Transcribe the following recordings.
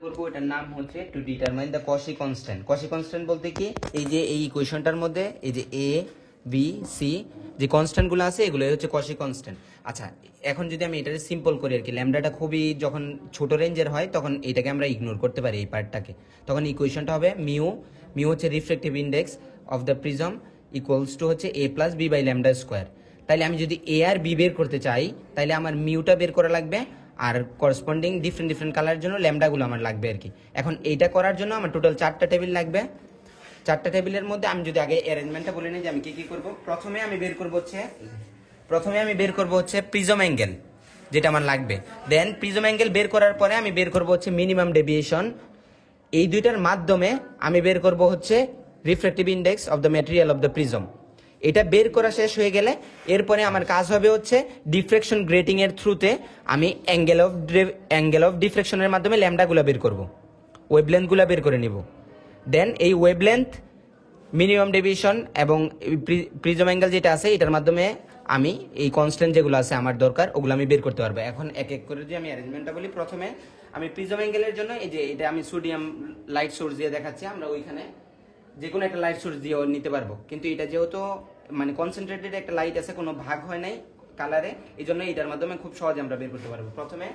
করবো এটার নাম হচ্ছে to determine the কশি constant. কশি constant বলতে কি, এই যে এই ইকুয়েশনটার মধ্যে এই যে এ বি সি যে কনস্ট্যান্টগুলো আছে এগুলো হচ্ছে কশি কনস্ট্যান্ট। আচ্ছা, এখন যদি আমি এটাকে সিম্পল করি আর কি, ল্যামডাটা খুবই যখন ছোট রেঞ্জের হয় তখন এটাকে আমরা ইগনোর করতে পারি এই পার্টটাকে, তখন ইকুয়েশনটা হবে মিউ, মিউ হচ্ছে reflective index of the prism equals to হচ্ছে A plus B by lambda square. তাইলে আমি যদি এ আর বি বের করতে চাই তাইলে আমার মিউটা বের করা লাগবে, আর করসপন্ডিং ডিফারেন্ট ডিফারেন্ট কালারের জন্য ল্যামডাগুলো আমার লাগবে আর কি। এখন এইটা করার জন্য আমার টোটাল 4টা টেবিল লাগবে। 4টা টেবিলের মধ্যে আমি যদি আগে অ্যারেঞ্জমেন্টটা বলে নিই যে আমি কি কি করব। প্রথমে আমি বের করব হচ্ছে প্রিজম অ্যাঙ্গেল, যেটা আমার লাগবে। দেন প্রিজম অ্যাঙ্গেল বের করার পরে আমি বের করব হচ্ছে মিনিমাম ডেভিয়েশন। এই দুইটার মাধ্যমে আমি বের করব হচ্ছে reflective index of the material of the prism. এটা বের করা শেষ হয়ে গেলে এরপরে আমার কাজ হবে হচ্ছে ডিফ্রেকশন গ্রেটিং এর থ্রুতে আমি অ্যাঙ্গেল অফ ডিফ্রেকশনের মাধ্যমে ল্যামডাগুলো বের করব, ওয়েভলেন্থগুলো বের করে নিব। দেন এই ওয়েভলেন্থ, মিনিমাম ডেভিয়েশন এবং প্রিজম অ্যাঙ্গেল যেটা আছে এটার মাধ্যমে আমি এই কনস্ট্যান্ট যেগুলো আছে আমার দরকার ওগুলো আমি বের করতে পারবো। এখন এক এক করে যদি আমি অ্যারেঞ্জমেন্টটা বলি, প্রথমে আমি প্রিজম অ্যাঙ্গেলের জন্য এই যে এটা আমি সোডিয়াম লাইট সোর্স দিয়ে দেখাচ্ছি, আমরা ওইখানে যে কোনো একটা লাইট সোর্স দিয়েও নিতে পারবো, কিন্তু এটা যেহেতু মানে কনসেন্ট্রেটেড একটা লাইট আছে, কোনো ভাগ হয় নাই কালারে, এই জন্য এটার মাধ্যমে খুব সহজে আমরা বের করতে পারবো। প্রথমে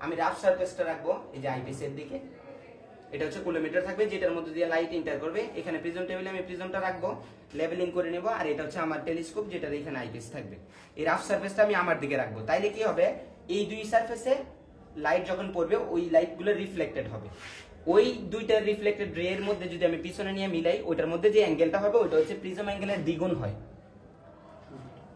আমি রাফ সারফেসটা রাখবো এই যে আইপিসের দিকে, এটা হচ্ছে কুলোমিটার থাকবে যেটার মধ্যে দিয়ে লাইট ইন্টার করবে। এখানে প্রিজম টেবিলে আমি প্রিজমটা রাখবো, লেভেলিং করে নেব, আর এটা হচ্ছে আমার টেলিস্কোপ যেটার এখানে আইপিস থাকবে। এই রাফ সারফেসটা আমি আমার দিকে রাখবো, তাইলে কি হবে, এই দুই সারফেসে লাইট যখন পড়বে ওই লাইটগুলো রিফ্লেক্টেড হবে। ওই দুইটা রিফ্লেক্টেড রে এর মধ্যে যদি আমি পিছনে নিয়ে মিলাই, ওইটার মধ্যে যে অ্যাঙ্গেলটা হবে ওইটা হচ্ছে প্রিজম অ্যাঙ্গেলের দ্বিগুণ হয়।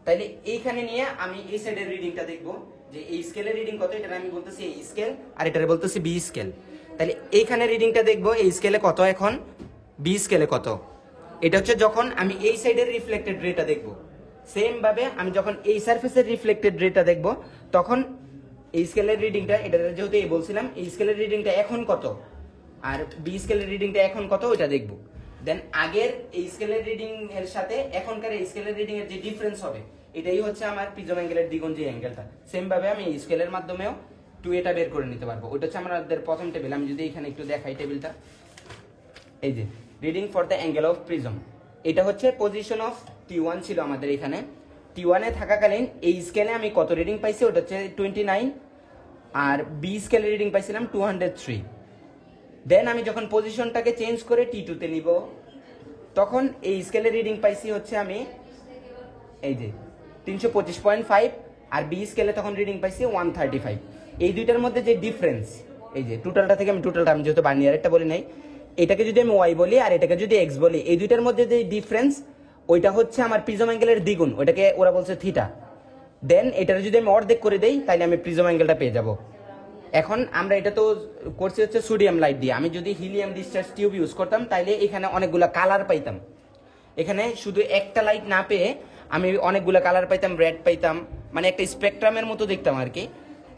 তাইলে এইখানে নিয়ে আমি এই সাইডের রিডিংটা দেখবো যে এই স্কেলের রিডিং কত, এটা আমি বলতেছি এই স্কেল আর এটারে বলতেছি বি স্কেল। তাহলে এইখানে রিডিংটা দেখবো এই স্কেলে কত, এখন বি স্কেলে কত। এটা হচ্ছে যখন আমি এই সাইডের রিফ্লেক্টেড রেটা দেখবো। সেম ভাবে আমি যখন এই সারফেসের রিফ্লেক্টেড রেটা দেখবো তখন এই স্কেলের রিডিংটা, এটা যেহেতু এই বলছিলাম এই স্কেলের রিডিংটা এখন কত আর বি স্কেলের রিডিংটা এখন কত ওইটা দেখবো। দেন আগের এই স্কেলের রিডিং এর সাথে এখনকার এই স্কেলের রিডিং এর যে ডিফারেন্স হবে এটাই হচ্ছে আমার প্রিজম অ্যাঙ্গেলের দ্বিগুণ যে অ্যাঙ্গেলটা। সেম ভাবে আমি এই স্কেলের মাধ্যমেও টু এটা বের করে নিতে পারবো। ওটা হচ্ছে আমাদের প্রথম টেবিল। আমি যদি এখানে একটু দেখাই টেবিলটা, এই যে reading for the angle of prism, এটা হচ্ছে পজিশন অফ T1 ছিল আমাদের এখানে। T1 এ থাকাকালীন এই স্কেলে আমি কত রিডিং পাইছি, ওটা হচ্ছে 29, আর বি স্কেলে রিডিং পাইছিলাম 203। দেন আমি যখন পজিশনটাকে চেঞ্জ করে T2 তে নিব তখন এই স্কেলের রিডিং পাইছি হচ্ছে আমি এই যে 325.5, আর বি স্কেলে তখন রিডিং পাইছি 135। এই দুইটার মধ্যে যে ডিফারেন্স, এই যে টোটালটা থেকে আমি যেহেতু বার্নিয়ারেরটা বলি নাই, এটাকে যদি আমি ওয়াই বলি আর এটাকে যদি এক্স বলি, এই দুইটার মধ্যে যে ডিফারেন্স ওইটা হচ্ছে আমার প্রিজম অ্যাঙ্গেলের দ্বিগুণ, ওইটাকে ওরা বলছে থিটা। দেন এটার যদি আমি অর্ধেক করে দেই তাহলে আমি প্রিজম অ্যাঙ্গেলটা পেয়ে যাব। এখন আমরা এটা তো করছি হচ্ছে সোডিয়াম লাইট দিয়ে, আমি যদি হিলিয়াম ডিসচার্জ টিউব ইউজ করতাম তাইলে এখানে অনেকগুলো কালার পাইতাম। এখানে শুধু একটা লাইট না পেয়ে আমি অনেকগুলো কালার পাইতাম, রেড পাইতাম, মানে একটা স্পেকট্রামের মতো দেখতাম আর কি।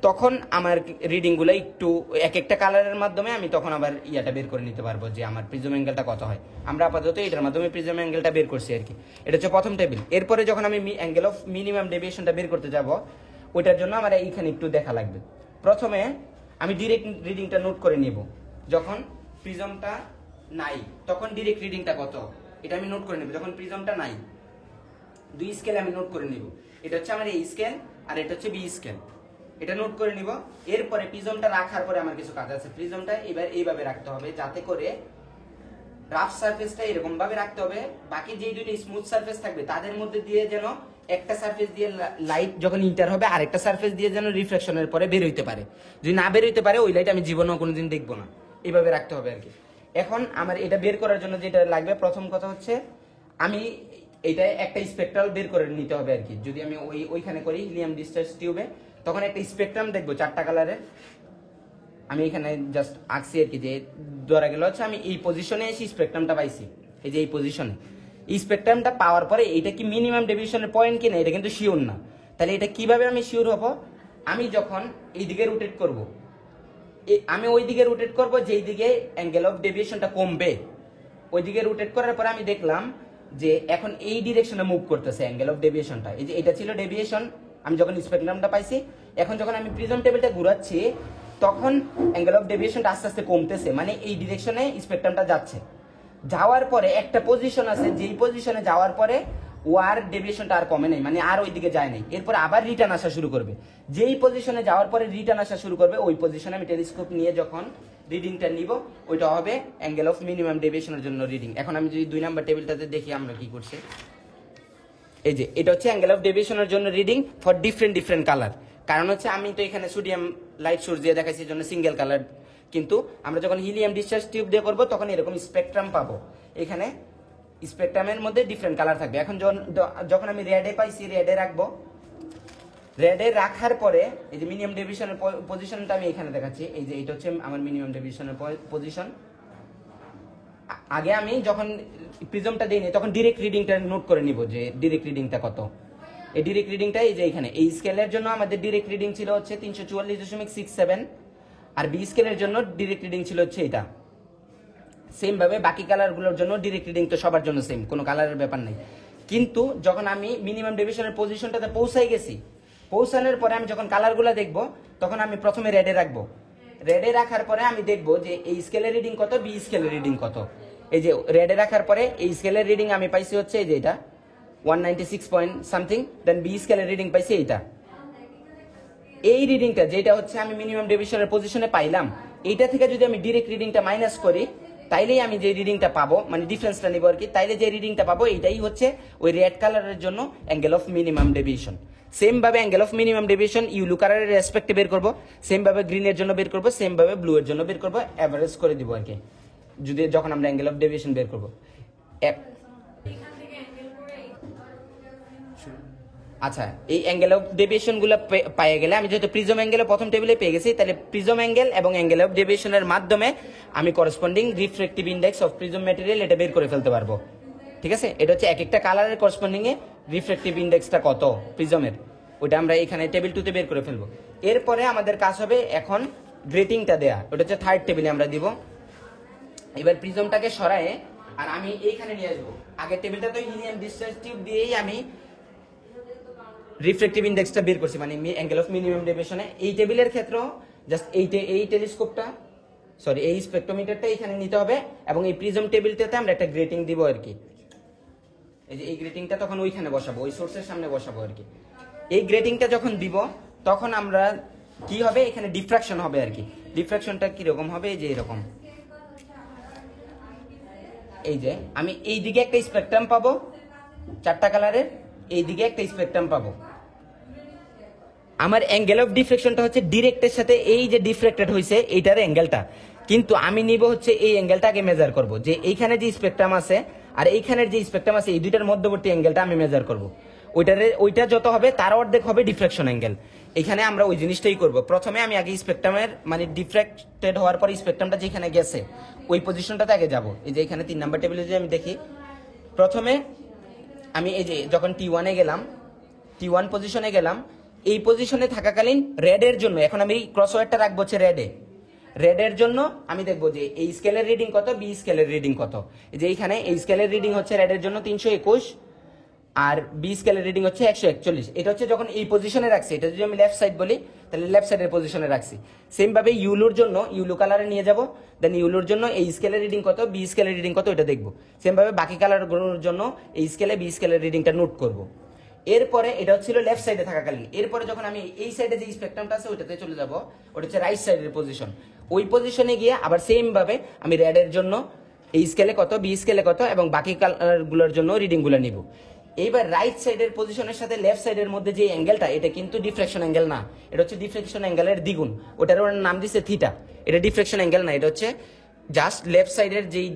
তখন আমার রিডিংগুলো একটু এক একটা কালারের মাধ্যমে আমি তখন আবার ইয়াটা বের করে নিতে পারবো যে আমার প্রিজম অ্যাঙ্গেলটা কত হয়। আমরা আপাতত এটার মাধ্যমে প্রিজম অ্যাঙ্গেলটা বের করছি আর কি। এটা হচ্ছে প্রথম টেবিল। এরপরে যখন আমি অ্যাঙ্গেল অফ মিনিমাম ডেভিয়েশনটা বের করতে যাব ওইটার জন্য আমার এইখানে একটু দেখা লাগবে। প্রথমে আমি ডিরেক্ট রিডিংটা নোট করে নিব, যখন প্রিজমটা নাই তখন ডিরেক্ট রিডিংটা কত এটা আমি নোট করে নেব। যখন প্রিজমটা নাই দুই স্কেলে আমি নোট করে নিব, এটা হচ্ছে আমার এই স্কেল আর এটা হচ্ছে বি স্কেল, এটা নোট করে নিব। এরপরে প্রিজমটা রাখার পরে আমার কিছু কাজ আছে। প্রিজমটা এবার এইভাবে রাখতে হবে যাতে করে রাফ সারফেসটা এরকম ভাবে রাখতে হবে, বাকি যে দুইটা স্মুথ সারফেস থাকবে তাদের মধ্যে দিয়ে যেন একটা সারফেস দিয়ে লাইট যখন ইন্টার হবে আরেকটা সারফেস দিয়ে যেন রিফ্লেকশনের পরে বের হইতে পারে। যদি না বের হইতে পারে ওই লাইট আমি জীবনেও কোনোদিন দেখবো না। এইভাবে রাখতে হবে আর কি। এখন আমার এটা বের করার জন্য যেটা লাগবে, প্রথম কথা হচ্ছে আমি এটা একটা স্পেকট্রাল বের করে নিতে হবে আর কি। যদি আমি ওইখানে করি হিলিয়াম ডিসচার্জ টিউবে, তখন একটা স্পেকট্রাম দেখবো 4টা কালারের। আমি এখানে জাস্ট আঁকছি আর কি, যে ধরা গেল হচ্ছে আমি এই পজিশনে এসে স্পেকট্রামটা পাইছি, এই যে এই পজিশনে। এই স্পেকট্রামটা পাওয়ার পরে এটা কি মিনিমাম ডেভিয়েশনের পয়েন্ট কিনা এটা কিন্তু শিওর না। তাহলে এটা কিভাবে আমি শিওর হব, আমি যখন এই দিকে রোটেট করব, আমি ওই দিকে রোটেট করব যেই দিকে অ্যাঙ্গেল অফ ডেভিয়েশনটা কমবে, ওই দিকে রোটেট করার পরে আমি দেখলাম যে এখন এই ডিরেকশনে মুভ করতেছে অ্যাঙ্গেল অফ ডেভিয়েশনটা। এই যে এটা ছিল ডেভিয়েশন আমি যখন স্পেকট্রামটা পাইছি। এখন যখন আমি প্রিজম টেবিলটা ঘুরাচ্ছি তখন অ্যাঙ্গেল অফ ডেভিয়েশনটা আস্তে আস্তে কমতেছে, মানে এই ডিরেকশনে স্পেকট্রামটা যাচ্ছে। যাওয়ার পরে একটা পজিশন আছে, যেই পজিশনে যাওয়ার পরে ওয়ার ডেভিয়েশনটা আর কমে নেই, মানে আর ওইদিকে যায় নাই, এরপর আবার রিটার্ন আসা শুরু করবে। যেই পজিশনে যাওয়ার পরে রিটার্ন আসা শুরু করবে, ওই পজিশনে আমি টেলিস্কোপ নিয়ে যখন রিডিংটা নিব, ওইটা হবে অ্যাঙ্গেল অফ মিনিমাম ডেভিয়েশনের জন্য রিডিং। এখন আমি যদি 2 নাম্বার টেবিলটাতে দেখি আমরা কি করছি, এই যে এটা হচ্ছে অ্যাঙ্গেল অফ ডেভিয়েশনের জন্য রিডিং ফর ডিফারেন্ট কালার। কারণ হচ্ছে আমি তো এখানে সোডিয়াম লাইট সোর্স দিয়ে দেখাইছি, জন্য সিঙ্গেল কালার, কিন্তু আমরা যখন হিলিয়াম ডিসচার্জ টিউব দিয়ে করবো তখন এরকম স্পেকট্রাম পাবো। এখানে স্পেকট্রামের মধ্যে ডিফারেন্ট কালার থাকবে। এখন যখন আমি রেডে পাইছি, রেডে রাখবো, রেডে রাখার পরে এই যে মিনিমাম ডেভিয়েশনের পজিশনটা আমি এখানে দেখাচ্ছি, এই যে এটা হচ্ছে আমার মিনিমাম ডেভিয়েশনের পজিশন। আগে আমি যখন প্রিজমটা দিইনি তখন ডিরেক্ট রিডিংটা নোট করে নিব, যে ডিরেক্ট রিডিংটা কত। এই ডিরেক্ট রিডিংটা এই যে এখানে এই স্কেলের জন্য আমাদের ডিরেক্ট রিডিং ছিল হচ্ছে 344.67, আর বি স্কেলের জন্য ডিরেক্ট রিডিং ছিল হচ্ছে এটা। সেম ভাবে বাকি কালারগুলোর জন্য ডিরেক্ট রিডিং তো সবার জন্য সেম, কোনো কালারের ব্যাপার নাই। কিন্তু যখন আমি মিনিমাম ডেভিয়েশনের পজিশনটাতে পৌঁছাই গেছি, পৌঁছানোর পরে আমি যখন কালারগুলো দেখব, তখন আমি প্রথমে রেডে রাখবো। রেডে রাখার পরে আমি দেখব যে এই স্কেলের রিডিং কত, বি স্কেলের রিডিং কত। এই যে রেডে রাখার পরে এই স্কেলের রিডিং আমি পাইছি হচ্ছে এই যে এটা 196 পয়েন্ট সামথিং, দেন বি স্কেলের রিডিং পাইছি এইটা। এই রিডিংটা যেটা হচ্ছে আমি মিনিমাম ডেভিয়েশনের পজিশনে পাইলাম, এইটা থেকে যদি আমি ডিরেক্ট রিডিংটা মাইনাস করি, তাইলেই আমি যে রিডিংটা পাবো, মানে ডিফারেন্সটা নিব আর কি, তাইলে যে রিডিংটা পাবো এইটাই হচ্ছে ওই রেড কালারের জন্য angle of minimum deviation. Same ভাবে angle of minimum deviation yellow কালারের রেসপেক্টে বের করবো, সেম ভাবে গ্রিনের জন্য বের করবো, সেম ভাবে ব্লু এর জন্য বের করবো, এভারেজ করে দিব আর কি, যদি যখন আমরা অ্যাঙ্গেল অফ ডেভিয়েশন বের করবো। আচ্ছা, এই অ্যাঙ্গেল অফ ডেভিয়েশন গুলো পেয়ে গেলে, আমি যেহেতু প্রিজম অ্যাঙ্গেলে প্রথম টেবিলে পেয়ে গেছি, তাহলে প্রিজম অ্যাঙ্গেল এবং অ্যাঙ্গেল অফ ডেভিয়েশনের মাধ্যমে আমি corresponding refractive index of prism material এটা বের করে ফেলতে পারবো। ঠিক আছে, এটা হচ্ছে এক একটা কালারের করসপন্ডিং এ রিফ্রেক্টিভ ইন্ডেক্সটা কত প্রিজমের, ওটা আমরা এখানে টেবিল 2 তে বের করে ফেলবো। এরপরে আমাদের কাজ হবে এখন গ্রেটিংটা দেয়া, ওটা হচ্ছে থার্ড টেবিলে আমরা দিব। এবার প্রিজমটাকে সরায়ে আর আমি এইখানে নিয়ে আসবো। আগের টেবিলটা তো হিলিয়াম ডিসচার্জ টিউব দিয়েই আমি রিফ্রেক্টিভ ইন্ডেক্সটা বের করছি, মানে অ্যাঙ্গেল অফ মিনিমাম ডেভিয়েশনে। এই টেবিলের ক্ষেত্রে জাস্ট এই টেলিস্কোপটা, সরি এই স্পেকট্রোমিটারটা এখানে নিতে হবে, এবং এই প্রিজম টেবিলটাতে আমরা একটা গ্রেটিং দিব আর কি। এই যে এই গ্রেটিংটা তখন ওইখানে বসাবো, ওই সোর্সের সামনে বসাবো আর কি। এই গ্রেটিংটা যখন দিব তখন আমরা কি হবে, এখানে ডিফ্রাকশন হবে আর কি। ডিফ্রাকশনটা কিরকম হবে, এই যে এরকম, এই যে আমি এই দিকে একটা স্পেকট্রাম পাবো 4টা কালারের, এই দিকে একটা স্পেকট্রাম পাবো। আমার অ্যাঙ্গেল অফ ডিফ্লেকশনটা হচ্ছে ডিরেক্টের সাথে এই যে ডিফ্লেক্টেড হয়েছে এইটার অ্যাঙ্গেলটা, কিন্তু আমি নিব হচ্ছে এই অ্যাঙ্গেলটাকে মেজার করব, যে এইখানে যে স্পেকট্রাম আছে আর এইখানের যে স্পেকট্রাম আছে, এই দুইটার মধ্যবর্তী অ্যাঙ্গেলটা আমি মেজার করব। ওইটা যত হবে তার অর্ধেক হবে ডিফ্লেকশন অ্যাঙ্গেল। এখানে আমরা ওই জিনিসটাই করব। প্রথমে আমি আগে স্পেকট্রামের মানে ডিফ্লেক্টেড হওয়ার পর স্পেকট্রামটা যেখানে গেছে ওই পজিশনটাতে আগে যাব। এই যে এখানে 3 নাম্বার টেবিলে যদি আমি দেখি, প্রথমে আমি এই যে যখন T1 এ গেলাম, T1 পজিশনে গেলাম, এই পজিশনে থাকাকালীন রেডের জন্য এখন আমি ক্রসওয়ারটা রাখবো হচ্ছে রেডের জন্য আমি দেখবো যে এই স্কেলের রিডিং কত, বি স্কেলের রিডিং কত। যে এইখানে এই স্কেলের রিডিং হচ্ছে রেডের জন্য 321 আর বি স্কেলের রিডিং হচ্ছে 141। এটা হচ্ছে যখন এই পজিশনে রাখছি, এটা যদি আমি লেফট সাইড বলি তাহলে লেফট সাইডের পজিশনে রাখছি। সেম ভাবে ইউলোর জন্য ইউলো কালারে নিয়ে যাব, দেন ইউলোর জন্য এই স্কেলের রিডিং কত, বি স্কেলের রিডিং কত এটা দেখবো। সেম ভাবে বাকি কালারগুলোর জন্য এই স্কেলে বি স্কেলের রিডিংটা নোট করব। এরপরে এটা হচ্ছিল লেফট সাইডে থাকাকালীন। এরপরে যখন আমি এই সাইডে যে স্পেকট্রামটা আছে ওইটাতে চলে যাব, ওটা হচ্ছে রাইট সাইডের পজিশন। ওই পজিশনে গিয়ে আবার সেম ভাবে আমি রেডের জন্য এই স্কেলে কত, বি স্কেলে কত এবং বাকি কালারগুলোর জন্য রিডিংগুলো নিব। এইবার রাইট সাইডের পজিশনের সাথে লেফট সাইডের মধ্যে যে অ্যাঙ্গেলটা, এটা কিন্তু ডিফ্লেকশন অ্যাঙ্গেল না, এটা হচ্ছে ডিফ্লেকশন অ্যাঙ্গেলের দ্বিগুণ। ওটার ওর নাম দিচ্ছে থিটা। এটা ডিফ্লেকশন অ্যাঙ্গেল না, এটা হচ্ছে জাস্ট লেফট সাইডের যেই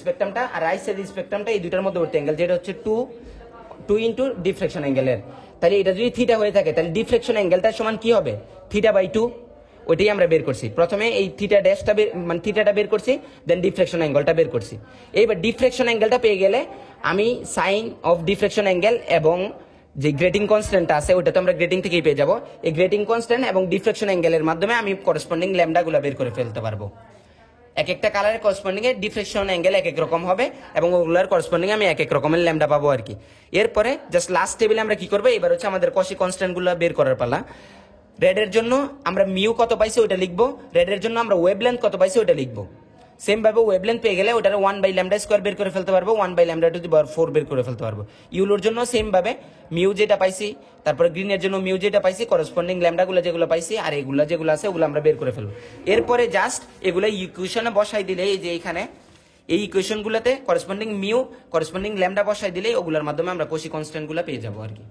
স্পেকট্রামটা আর রাইট সাইডের স্পেকট্রামটা, এই দুটার মধ্যবর্তী অ্যাঙ্গেল, যেটা হচ্ছে 2 ইন্টু ডিফ্লেকশন অ্যাঙ্গেলের। তাহলে এটা যদি থিটা হয়ে থাকে তাহলে ডিফ্লেকশন অ্যাঙ্গেলটা সমান কি হবে, θ/2। ওইটাই আমরা বের করছি। প্রথমে এই থিটা ড্যাশটা মানে থিটাটা বের করছি, দেন ডিফ্লেকশন অ্যাঙ্গেলটা বের করছি। এইবার ডিফ্লেকশন অ্যাঙ্গেলটা পেয়ে গেলে আমি সাইন অফ ডিফ্লেকশন অ্যাঙ্গেল এবং যে গ্রেটিং কনস্ট্যান্টটা আছে ওটা তো আমরা গ্রেটিং থেকেই পেয়ে যাবো। এই গ্রেটিং কনস্ট্যান্ট এবং ডিফ্লেকশন অ্যাঙ্গেলের মাধ্যমে আমি করসপন্ডিং ল্যামডাগুলো বের করে ফেলতে পারবো। এক একটা কালারের করসপন্ডিং এ ডিফ্লেকশন অ্যাঙ্গেল এক এক রকম হবে এবং ওগুলোর করসপন্ডিং আমি এক এক রকমের ল্যামডা পাবো আর কি। এরপরে জাস্ট লাস্ট টেবিলে আমরা কি করবো, এবার হচ্ছে আমাদের কসি কনস্ট্যান্ট গুলো বের করার পালা। রেডের জন্য আমরা মিউ কত পাইছি ওটা লিখবো, রেডের জন্য আমরা ওয়েভলেন্থ কত পাইছি ওটা লিখবো। সেম ভাবে ওয়েভলেন্থ পেয়ে গেলে ওটার 1/λ² বের করে ফেলতে পারবো, 1/λ⁴ বের করে ফেলতে পারবো। ইউলোর জন্য সেম ভাবে মিউ যেটা পাইছি, তারপরে গ্রিনের জন্য মিউ যেটা পাইছি, করসপন্ডিং ল্যামডাগুলো যেগুলো পাইছি আর এগুলা যেগুলো আছে ওগুলো আমরা বের করে ফেলবো। এরপরে জাস্ট এগুলো ইকুয়েশনে বসাই দিলে, এই যে এখানে এই ইকুয়েশনগুলোতে করসপন্ডিং মিউ করসপন্ডিং ল্যামডা বসাই দিলে ওগুলোর মাধ্যমে আমরা কোসি কনস্ট্যান্টগুলো পেয়ে যাবো আর কি।